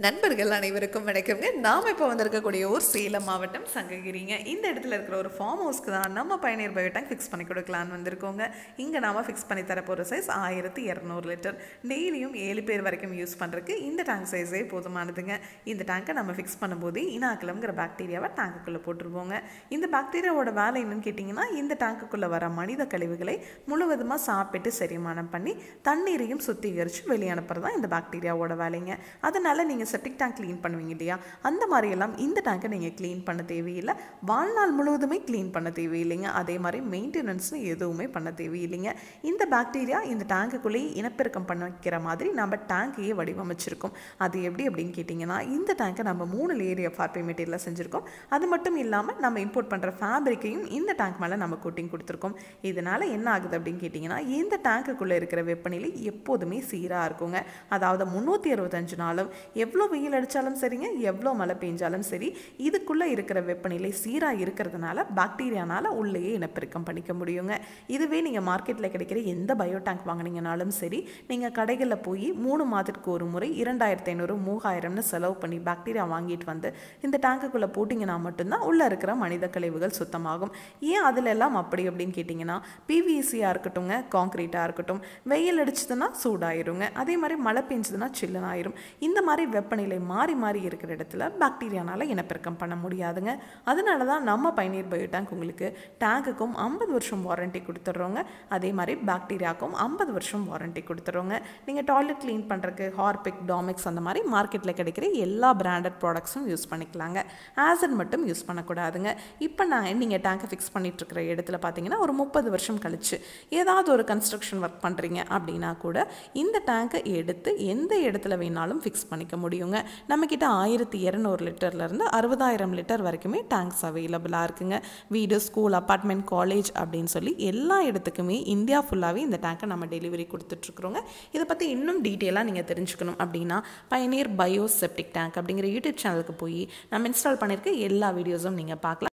நண்பர்கள் அனைவருக்கும் வணக்கம்ங்க. நாம் இப்போ வந்திருக்கக்கூடிய ஊர் சேலம் மாவட்டம் சங்ககிரிங்க. இந்த இடத்துல இருக்கிற ஒரு ஃபார்ம் ஹவுஸ்க்கு தான் நம்ம பயணியர் பயோ டேங்க் ஃபிக்ஸ் பண்ணி கொடுக்கலான்னு வந்திருக்கோங்க. இங்கே நாம் ஃபிக்ஸ் பண்ணி தரப்போகிற சைஸ் 1200 லிட்டர். டெய்லியும் 7 பேர் வரைக்கும் யூஸ் பண்ணுறதுக்கு இந்த டேங்க் சைஸே போதுமானதுங்க. இந்த டேங்கை நம்ம ஃபிக்ஸ் பண்ணும்போது இனாக்குலம்ங்கிற பாக்டீரியாவை டேங்குக்குள்ளே போட்டுருவோங்க. இந்த பாக்டீரியாவோட வேலை என்னன்னு கேட்டிங்கன்னா, இந்த டேங்குக்குள்ளே வர மனித கழிவுகளை முழுவதுமாக சாப்பிட்டு செரிமானம் பண்ணி தண்ணீரையும் சுத்திகரித்து வெளியே அனுப்புறது தான் இந்த பாக்டீரியாவோட வேலைங்க. அதனால் நீங்கள் செப்டிக் டேங்க் க்ளீன் பண்ணுவீங்க இல்லையா, அந்த மாதிரியெல்லாம் இந்த டேங்கை நீங்கள் க்ளீன் பண்ண தேவையில்லை. வாழ்நாள் முழுவதுமே க்ளீன் பண்ண தேவையில்லைங்க. அதே மாதிரி மெயின்டெனன்ஸ்னு எதுவுமே பண்ண தேவையில்லைங்க. இந்த பாக்டீரியா இந்த டேங்குக்குள்ளேயே இனப்பெருக்கம் பண்ண வைக்கிற மாதிரி நம்ம டேங்கையே வடிவமைச்சிருக்கோம். அது எப்படி அப்படின்னு கேட்டிங்கன்னா, இந்த டேங்கை நம்ம 3 லேயர் எஃப்ஆர்பி மெட்டீரியலில் செஞ்சுருக்கோம். அது மட்டும் இல்லாமல் நம்ம இம்போர்ட் பண்ணுற ஃபேப்ரிக்கையும் இந்த டேங்க் மேலே நம்ம கோட்டிங் கொடுத்துருக்கோம். இதனால் என்ன ஆகுது அப்படின்னு கேட்டிங்கன்னா, இந்த டேங்குக்குள்ளே இருக்கிற வெப்பநிலை எப்போதுமே சீராக இருக்குங்க. அதாவது 365 நாளும் எவ்வளோ வெயில் அடித்தாலும் சரிங்க, எவ்வளோ மழை பெஞ்சாலும் சரி, இதுக்குள்ளே இருக்கிற வெப்பநிலை சீராக இருக்கிறதுனால பாக்டீரியானால் உள்ளேயே இனப்பெருக்கம் பண்ணிக்க முடியுங்க. இதுவே நீங்கள் மார்க்கெட்டில் கிடைக்கிற எந்த பயோ டேங்க் வாங்கினீங்கனாலும் சரி, நீங்கள் கடைகளில் போய் 3 மாதத்துக்கு ஒரு முறை 2500 3000ன்னு செலவு பண்ணி பாக்டீரியா வாங்கிட்டு வந்து இந்த டேங்குக்குள்ளே போட்டிங்கன்னா மட்டும்தான் உள்ளே இருக்கிற மனித கழிவுகள் சுத்தமாகும். ஏன் அதில் எல்லாம் அப்படி அப்படின்னு கேட்டிங்கன்னா, பிவிசியாக இருக்கட்டும்ங்க, காங்க்ரீட்டாக இருக்கட்டும், வெயில் அடிச்சதுன்னா சூடாயிருங்க, அதே மாதிரி மழை பெஞ்சதுன்னா சில்லுன்னு ஆயிரும். இந்த மாதிரி வெப்பநிலை மாறி மாறி இருக்கிற இடத்துல பாக்டீரியானால் இனப்பெருக்கம் பண்ண முடியாதுங்க. அதனால தான் நம்ம பயணியர் பயோ டேங்க் உங்களுக்கு டேங்குக்கும் 50 வருஷம் வாரண்டி கொடுத்துட்றோங்க. அதே மாதிரி பாக்டீரியாவுக்கும் 50 வருஷம் வாரண்டி கொடுத்துட்றோங்க. நீங்கள் டாய்லெட் க்ளீன் பண்ணுறதுக்கு ஹார்பிக், டாமிக்ஸ் அந்த மாதிரி மார்க்கெட்டில் கிடைக்கிற எல்லா பிராண்டட் ப்ராடக்ட்ஸும் யூஸ் பண்ணிக்கலாங்க. ஆசிட் மட்டும் யூஸ் பண்ணக்கூடாதுங்க. இப்போ நீங்கள் டேங்கை ஃபிக்ஸ் பண்ணிட்டு இருக்கிற இடத்துல பார்த்தீங்கன்னா, ஒரு 30 வருஷம் கழிச்சு ஏதாவது ஒரு கன்ஸ்ட்ரக்ஷன் ஒர்க் பண்ணுறீங்க அப்படின்னா கூட இந்த டேங்கை எடுத்து எந்த இடத்துல வேணாலும் ஃபிக்ஸ் பண்ணிக்க முடியுங்க. நம்மக்கிட்ட 1200 லிட்டர்லேருந்து 60,000 லிட்டர் வரைக்குமே டேங்க்ஸ் அவைலபிளாக இருக்குங்க. வீடு, ஸ்கூல், அப்பார்ட்மெண்ட், காலேஜ் அப்படின்னு சொல்லி எல்லா இடத்துக்குமே இந்தியா ஃபுல்லாகவே இந்த டேங்கை நம்ம டெலிவரி கொடுத்துட்ருக்குறோங்க. இதை பற்றி இன்னும் டீட்டெயிலாக நீங்கள் தெரிஞ்சுக்கணும் அப்படின்னா, பயணியர் பயோ செப்டிக் டேங்க் அப்படிங்கிற யூடியூப் சேனலுக்கு போய் நம்ம இன்ஸ்டால் பண்ணியிருக்க எல்லா வீடியோஸும் நீங்கள் பார்க்கலாம்.